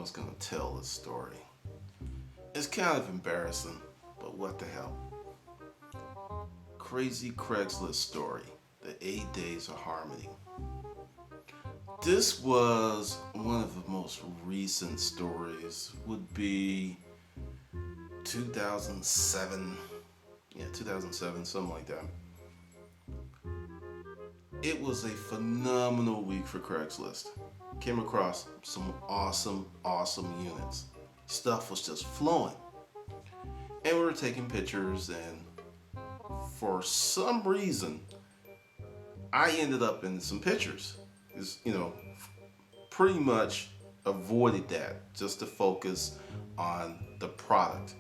was going to tell this story. It's kind of embarrassing, but what the hell. Crazy Craigslist story, the 8 Days of Harmony. This was one of the most recent stories, would be 2007. Yeah, 2007, something like that. It was a phenomenal week for Craigslist. Came across some awesome units. Stuff was just flowing. And we were taking pictures, and for some reason, I ended up in some pictures. It's, pretty much avoided that just to focus on the product.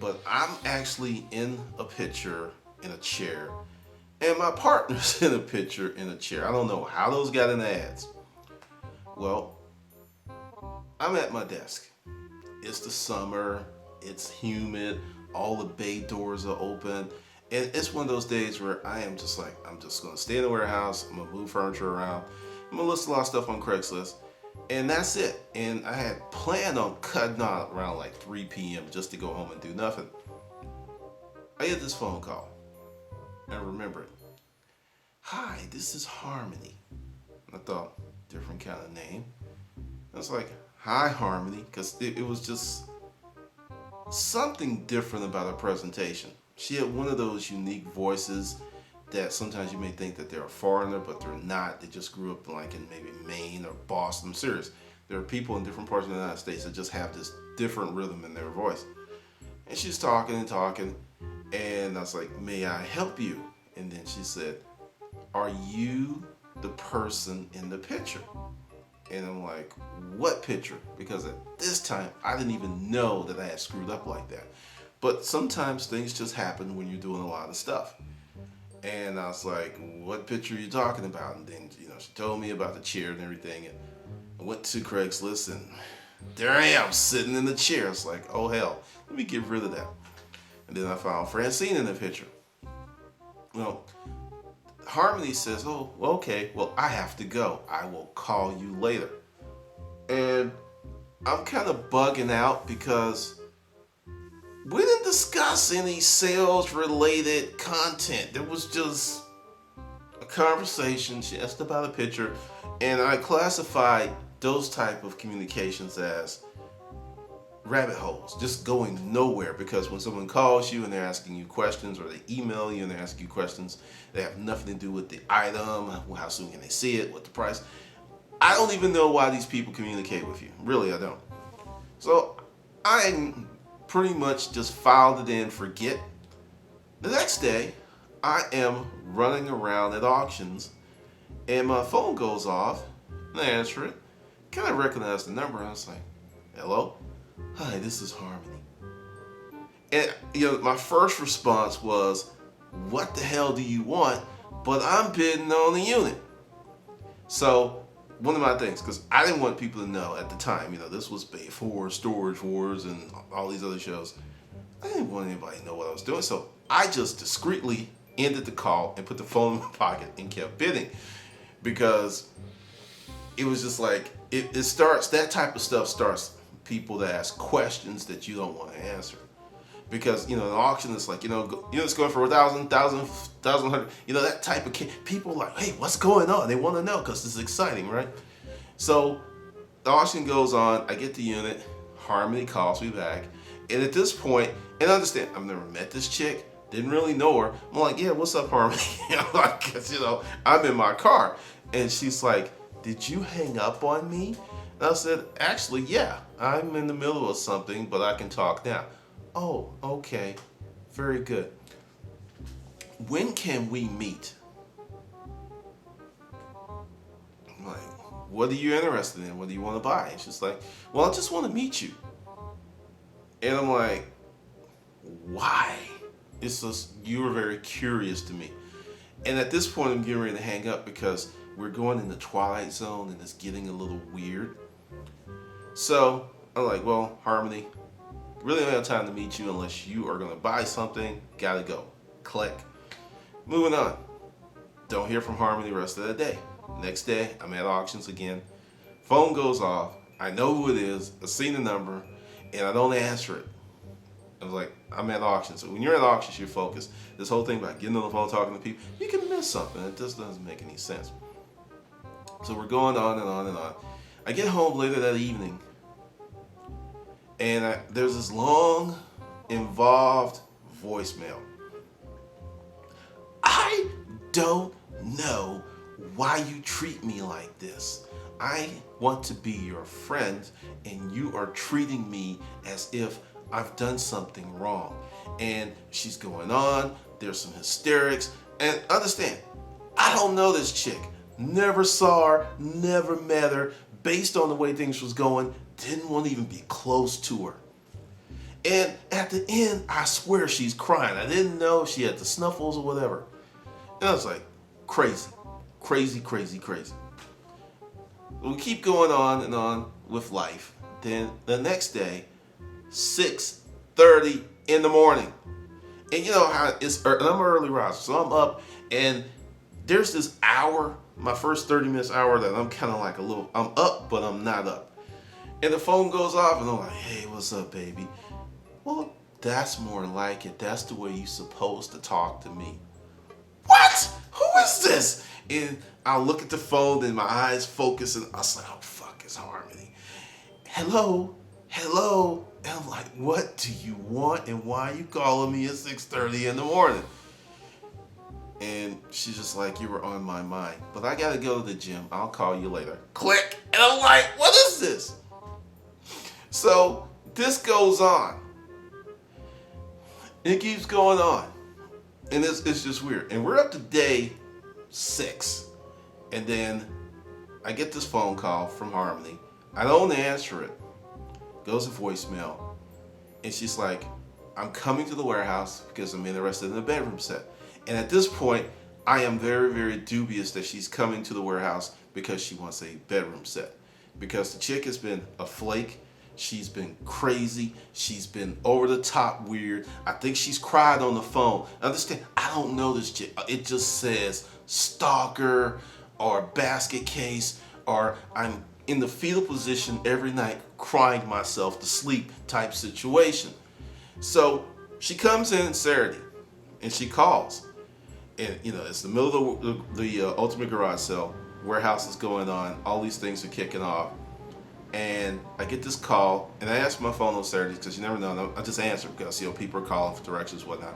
But I'm actually in a picture in a chair, and my partner's in a picture in a chair. I don't know how those got in the ads. Well, I'm at my desk. It's the summer, it's humid, all the bay doors are open, and it's one of those days where I am just like, I'm just gonna stay in the warehouse, I'm gonna move furniture around, I'm gonna list a lot of stuff on Craigslist, and that's it. And I had planned on cutting out around like 3 p.m. just to go home and do nothing. I get this phone call. I remember it. Hi, this is Harmony. I thought, different kind of name. I was like, hi Harmony, because it was just something different about her presentation. She had one of those unique voices that sometimes you may think that they're a foreigner, but they're not. They just grew up like in maybe Maine or Boston. I'm serious. There are people in different parts of the United States that just have this different rhythm in their voice. And she's talking and talking, and I was like, may I help you? And then she said, are you the person in the picture? And I'm like, what picture? Because at this time, I didn't even know that I had screwed up like that. But sometimes things just happen when you're doing a lot of stuff. And I was like, what picture are you talking about? And then, she told me about the chair and everything. And I went to Craigslist, and there I am sitting in the chair. It's like, oh hell, let me get rid of that. And then I found Francine in the picture. Well, Harmony says, oh, okay, well, I have to go. I will call you later. And I'm kind of bugging out because we didn't discuss any sales related content. There was just a conversation. She asked about a picture, and I classified those type of communications as rabbit holes, just going nowhere. Because when someone calls you and they're asking you questions, or they email you and they're asking you questions that have nothing to do with the item, how soon can they see it, what the price, I don't even know why these people communicate with you. Really, I don't. So I pretty much just filed it in, forget. The next day, I am running around at auctions, and my phone goes off, and I answer it. Kind of recognize the number. I was like, hello? Hi, this is Harmony. And, my first response was, what the hell do you want? But I'm bidding on the unit. So, one of my things, because I didn't want people to know at the time, this was before Storage Wars and all these other shows. I didn't want anybody to know what I was doing. So, I just discreetly ended the call and put the phone in my pocket and kept bidding. Because it was just like, it starts, that type of stuff starts people to ask questions that you don't want to answer. Because, an auction is like, units going for 1,000, 1,100, that type of people are like, hey, what's going on? They want to know because it's exciting, right? So the auction goes on. I get the unit. Harmony calls me back. And at this point, and understand, I've never met this chick, didn't really know her. I'm like, yeah, what's up, Harmony? Because, I'm in my car. And she's like, did you hang up on me? And I said, actually, yeah, I'm in the middle of something, but I can talk now. Oh, okay. Very good. When can we meet? I'm like, what are you interested in? What do you want to buy? And she's like, well, I just want to meet you. And I'm like, why? It's just, you were very curious to me. And at this point, I'm getting ready to hang up because we're going in the twilight zone and it's getting a little weird. So I'm like, well, Harmony, really don't have time to meet you unless you are going to buy something. Gotta go. Click. Moving on. Don't hear from Harmony the rest of the day. Next day, I'm at auctions again. Phone goes off. I know who it is. I've seen the number, and I don't answer it. I was like, I'm at auctions. So when you're at auctions, you're focused. This whole thing about getting on the phone, talking to people, you can miss something. It just doesn't make any sense. So we're going on and on and on. I get home later that evening, and there's this long, involved voicemail. I don't know why you treat me like this. I want to be your friend, and you are treating me as if I've done something wrong. And she's going on. There's some hysterics. And understand, I don't know this chick. Never saw her, never met her. Based on the way things was going, didn't want to even be close to her. And at the end, I swear she's crying. I didn't know she had the snuffles or whatever. And I was like, crazy, crazy, crazy, crazy. We keep going on and on with life. Then the next day, 6:30 in the morning. And you know how it's, and I'm an early riser, so I'm up, and there's this hour, my first 30 minutes hour, that I'm kind of like I'm up, but I'm not up. And the phone goes off, and I'm like, hey, what's up, baby? Well, that's more like it. That's the way you're supposed to talk to me. What? Who is this? And I look at the phone, and my eyes focus, and I was like, oh, fuck, it's Harmony. Hello? Hello? And I'm like, what do you want, and why are you calling me at 6:30 in the morning? And she's just like, you were on my mind. But I got to go to the gym. I'll call you later. Click. And I'm like, what is this? So this goes on. It keeps going on. And it's just weird. And we're up to day 6. And then I get this phone call from Harmony. I don't answer it. Goes to voicemail. And she's like, I'm coming to the warehouse because I'm interested in the bedroom set. And at this point, I am very, very dubious that she's coming to the warehouse because she wants a bedroom set. Because the chick has been a flake. She's been crazy. She's been over the top weird. I think she's cried on the phone. Understand, I don't know this chick. It just says stalker or basket case, or I'm in the fetal position every night crying myself to sleep type situation. So she comes in Saturday and she calls. And you know, it's the middle of the ultimate garage sale. Warehouse is going on. All these things are kicking off. And I get this call, and I ask my phone on Saturdays because you never know. I just answer because people are calling for directions, whatnot.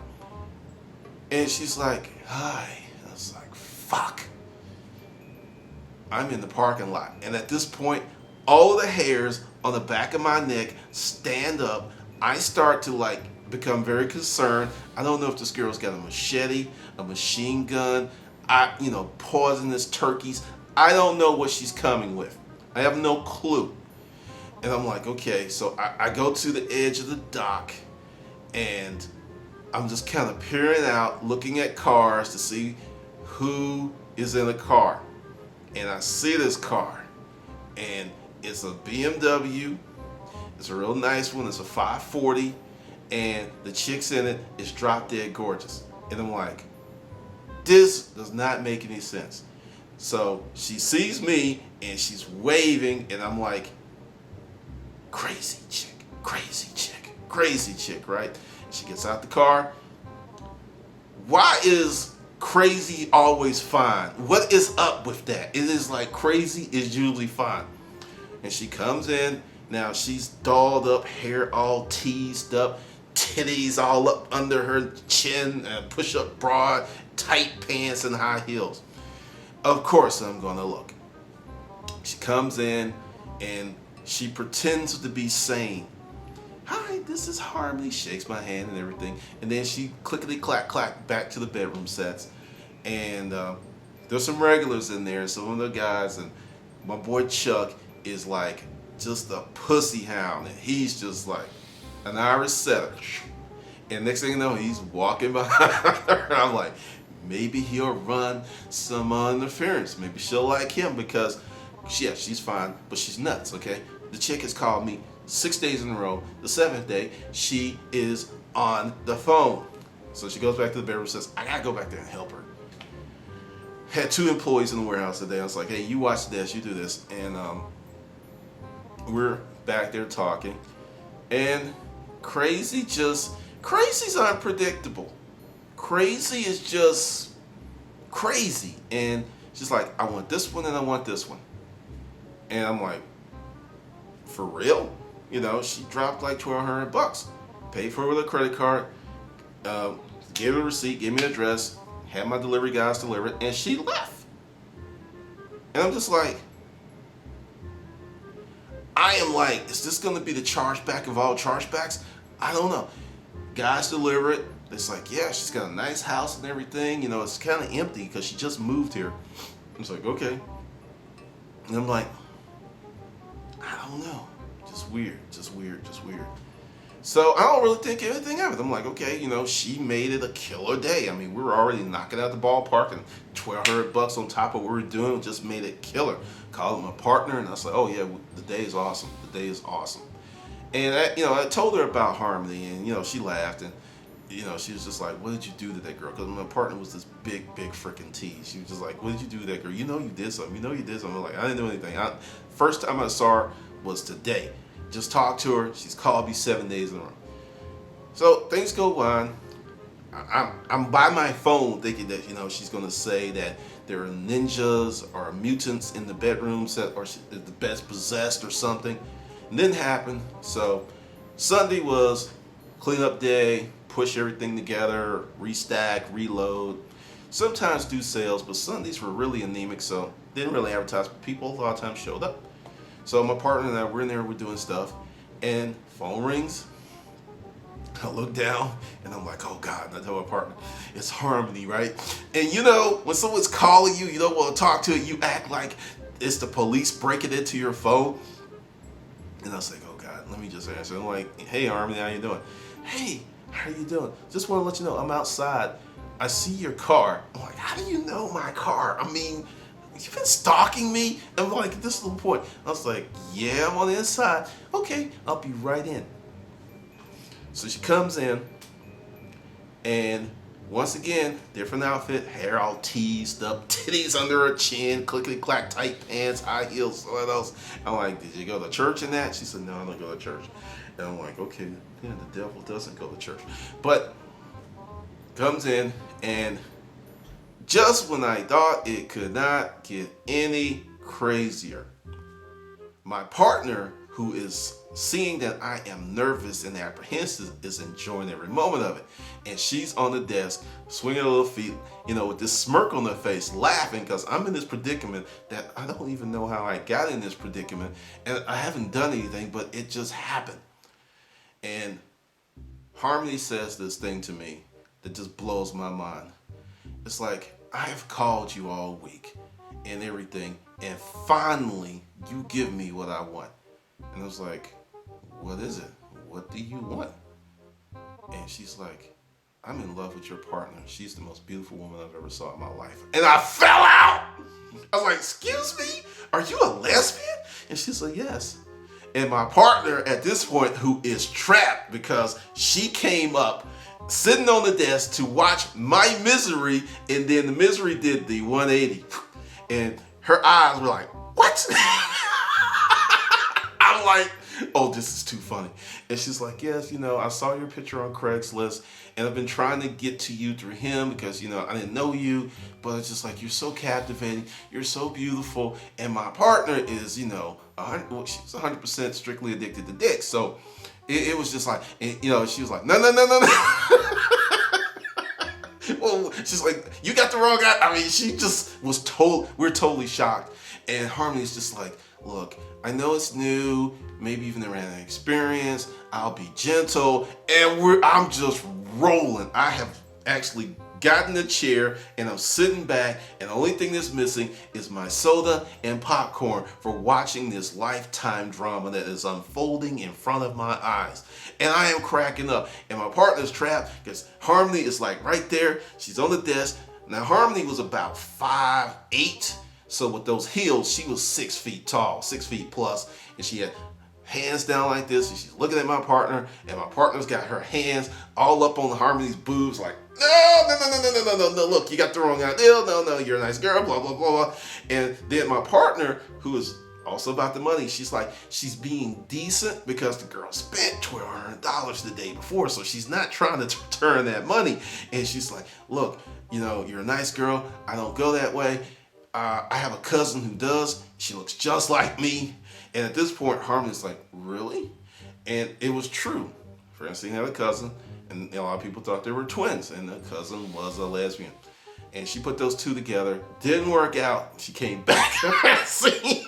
And she's like, "Hi." I was like, "Fuck." I'm in the parking lot, and at this point, all the hairs on the back of my neck stand up. I start to become very concerned. I don't know if this girl's got a machete, a machine gun, poisonous turkeys. I don't know what she's coming with. I have no clue. And I'm like, okay, so I go to the edge of the dock, and I'm just kind of peering out, looking at cars to see who is in the car. And I see this car, and it's a BMW. It's a real nice one. It's a 540, and the chicks in it is drop dead gorgeous. And I'm like, this does not make any sense. So she sees me, and she's waving, and I'm like, crazy chick, crazy chick, crazy chick, right? She gets out the car. Why is crazy always fine? What is up with that? It is like crazy is usually fine. And she comes in. Now she's dolled up, hair all teased up, titties all up under her chin, and push-up bra, tight pants, and high heels. Of course I'm gonna look. She comes in and she pretends to be sane. Hi, this is Harmony. Shakes my hand and everything. And then she clickety clack clack back to the bedroom sets. And there's some regulars in there, some of the guys, and my boy Chuck is like just a pussy hound, and he's just like an Irish setter. And next thing you know, he's walking behind her. I'm like, maybe he'll run some interference. Maybe she'll like him because, yeah, she's fine, but she's nuts, okay? The chick has called me 6 days in a row. The 7th day, she is on the phone. So she goes back to the bedroom and says, I gotta go back there and help her. Had 2 employees in the warehouse today. I was like, hey, you watch this, you do this. And we're back there talking, and crazy's unpredictable. Crazy is just crazy, and she's like, I want this one and I want this one, and I'm like, for real? She dropped like $1,200, paid for it with a credit card, gave her a receipt, gave me an address, had my delivery guys deliver it, and she left. And I'm just like, I am like, is this going to be the chargeback of all chargebacks? I don't know. Guys deliver it. It's like, yeah, she's got a nice house and everything. It's kind of empty because she just moved here. It's like, okay. And I'm like, I don't know. Just weird. So I don't really think anything of it. I'm like, okay, she made it a killer day. I mean, we were already knocking out the ballpark, and $1,200 on top of what we were doing just made it killer. Called my partner, and I was like, oh yeah, the day is awesome. The day is awesome. And I told her about Harmony, and she laughed, and she was just like, what did you do to that girl? Because my partner was this big freaking tease. She was just like, what did you do to that girl? You did something. I'm like, I didn't do anything. First time I saw her was today. Just talked to her. She's called me 7 days in a row. So things go on. I'm by my phone thinking that she's gonna say that there are ninjas or mutants in the bedrooms or the bed's possessed or something. It didn't happen. So Sunday was cleanup day. Push everything together, restack, reload. Sometimes do sales, but Sundays were really anemic, so didn't really advertise. People a lot of times showed up. So my partner and I, we're in there, we're doing stuff, and phone rings. I look down, and I'm like, oh God, and I tell my partner, it's Harmony, right? And when someone's calling you, you don't want to talk to it, you act like it's the police breaking into your phone. And I was like, oh God, let me just answer. I'm like, hey Harmony, how you doing? Hey, how you doing? Just want to let you know I'm outside. I see your car. I'm like, how do you know my car? I mean, you've been stalking me? I'm like, at this little point. I was like, yeah, I'm on the inside. Okay, I'll be right in. So she comes in, and once again, different outfit, hair all teased up, titties under her chin, clickety-clack, tight pants, high heels, what else? I'm like, did you go to church in that? She said, no, I don't go to church. And I'm like, okay, yeah, the devil doesn't go to church. But comes in, and just when I thought it could not get any crazier, my partner, who is seeing that I am nervous and apprehensive, is enjoying every moment of it. And she's on the desk, swinging her little feet, with this smirk on her face, laughing because I'm in this predicament that I don't even know how I got in this predicament. And I haven't done anything, but it just happened. And Harmony says this thing to me that just blows my mind. It's like, I've called you all week and everything, and finally you give me what I want. And I was like, what is it? What do you want? And she's like, I'm in love with your partner. She's the most beautiful woman I've ever saw in my life. And I fell out. I was like, excuse me? Are you a lesbian? And she's like, yes. And my partner at this point, who is trapped because she came up sitting on the desk to watch my misery, and then the misery did the 180. And her eyes were like, what? I'm like, oh, this is too funny. And she's like, yes, I saw your picture on Craigslist, and I've been trying to get to you through him because, I didn't know you, but it's just like, you're so captivating, you're so beautiful, and my partner is, she's 100% strictly addicted to dick. So it was just like, and, she was like, no. Well, she's like, you got the wrong guy. I mean, she just was we're totally shocked. And Harmony's just like, look, I know it's new, maybe you've never had an experience, I'll be gentle, and I'm just rolling. I have actually gotten a chair, and I'm sitting back, and the only thing that's missing is my soda and popcorn for watching this lifetime drama that is unfolding in front of my eyes. And I am cracking up, and my partner's trapped because Harmony is like right there. She's on the desk. Now, Harmony was about 5'8", so with those heels, she was 6 feet tall, 6 feet plus, and she had hands down like this, and she's looking at my partner, and my partner's got her hands all up on Harmony's boobs, like, no, look, you got the wrong idea, no, you're a nice girl, blah, blah, blah, blah. And then my partner, who is Also about the money, she's like, she's being decent because the girl spent $1,200 the day before, so she's not trying to return that money. And she's like, look, you're a nice girl. I don't go that way. I have a cousin who does. She looks just like me. And at this point, Harmony's like, really? And it was true. Francine had a cousin, and a lot of people thought they were twins, and the cousin was a lesbian. And she put those two together. Didn't work out. She came back to Francine.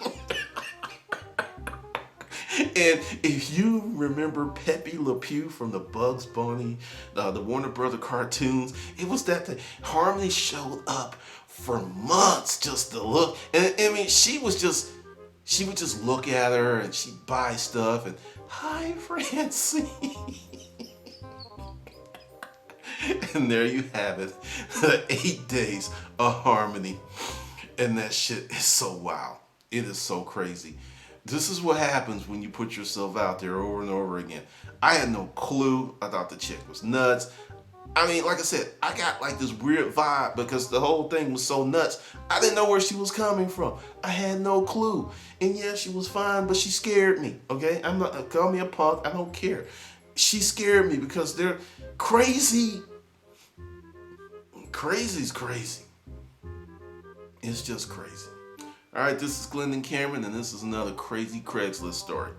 And if you remember Pepe Le Pew from the Bugs Bunny, the Warner Brother cartoons, it was that Harmony showed up for months just to look. And I mean, she would just look at her and she'd buy stuff and, hi, Francine. And there you have it, the 8 days of Harmony. And that shit is so wild. It is so crazy. This is what happens when you put yourself out there over and over again. I had no clue. I thought the chick was nuts. I mean, like I said, I got like this weird vibe because the whole thing was so nuts. I didn't know where she was coming from. I had no clue. And yeah, she was fine, but she scared me, okay? I'm not, call me a punk, I don't care. She scared me because they're crazy. Crazy's crazy. It's just crazy. All right, this is Glendon Cameron, and this is another crazy Craigslist story.